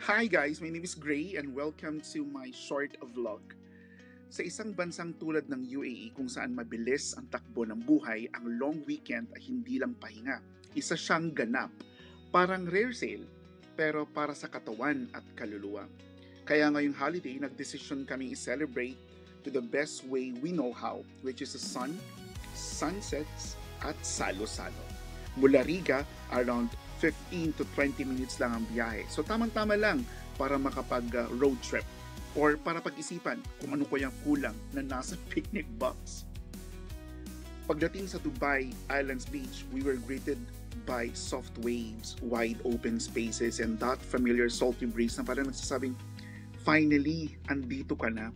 Hi guys, my name is Gray and welcome to my short vlog. Sa isang bansang tulad ng UAE kung saan mabilis ang takbo ng buhay, ang long weekend ay hindi lang pahinga. Isa siyang ganap. Parang rare sale, pero para sa katawan at kaluluwa. Kaya ngayong holiday, nagdesisyon kaming i-celebrate to the best way we know how, which is the sun, sunsets, at salo-salo. Mula Riga, around 15 to 20 minutes lang ang biyahe. So tamang-tama lang para makapag-road trip or para pag-isipan kung ano ko yung kulang na nasa picnic box. Pagdating sa Dubai Islands Beach, we were greeted by soft waves, wide open spaces, and that familiar salty breeze na parang nagsasabing, finally, andito ka na.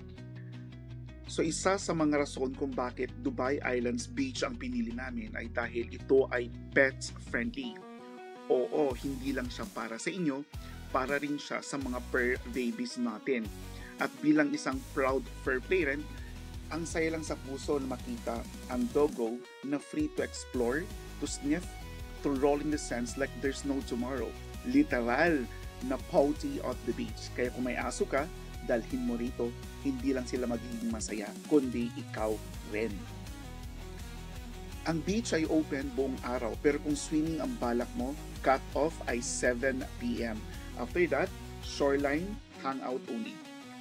So isa sa mga rason kung bakit Dubai Islands Beach ang pinili namin ay dahil ito ay pets friendly. Oo, hindi lang siya para sa inyo, para rin siya sa mga fur babies natin. At bilang isang proud fur parent, ang saya lang sa puso na makita ang doggo na free to explore, to sniff, to roll in the sands like there's no tomorrow. Literal na party at the beach. Kaya kung may aso ka, dalhin mo rito, hindi lang sila magiging masaya, kundi ikaw rin. Ang beach ay open buong araw, pero kung swimming ang balak mo, cut off ay 7 p.m. After that, shoreline, hangout only.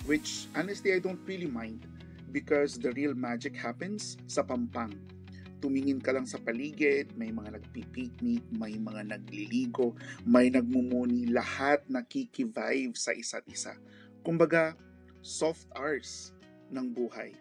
Which, honestly, I don't really mind because the real magic happens sa Pampang. Tumingin ka lang sa paligid, may mga nagpipiknik, may mga nagliligo, may nagmumuni, lahat nakikivibe sa isa't isa. Kumbaga, soft hours ng buhay.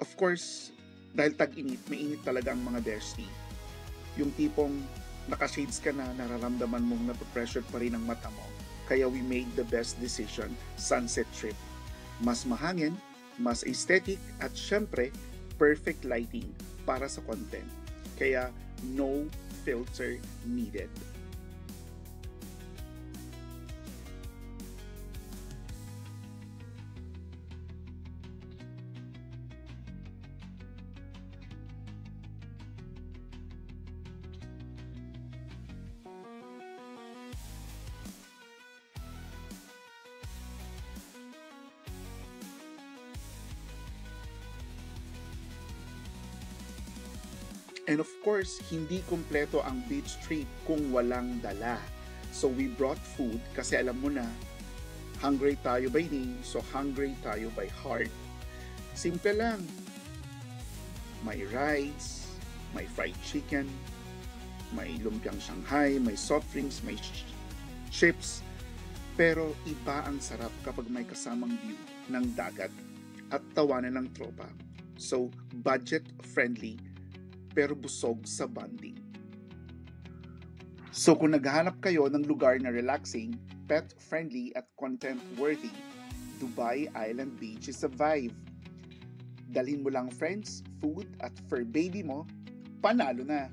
Of course, dahil tag-init, mainit talaga ang mga bestie. Yung tipong nakashades ka na, nararamdaman mong napapressure pa rin ang mata mo. Kaya we made the best decision, sunset trip. Mas mahangin, mas aesthetic, at syempre, perfect lighting para sa content. Kaya no filter needed. And of course, hindi kumpleto ang beach trip kung walang dala. So we brought food kasi alam mo na, hungry tayo by name, so hungry tayo by heart. Simple lang. May rice, may fried chicken, may lumpiang Shanghai, may soft drinks, may chips. Pero iba ang sarap kapag may kasamang view ng dagat at tawanan ng tropa. So, budget friendly pero busog sa bonding. So kung naghahanap kayo ng lugar na relaxing, pet-friendly at content-worthy, Dubai Island Beach is a vibe. Dalhin mo lang friends, food at fur baby mo, panalo na!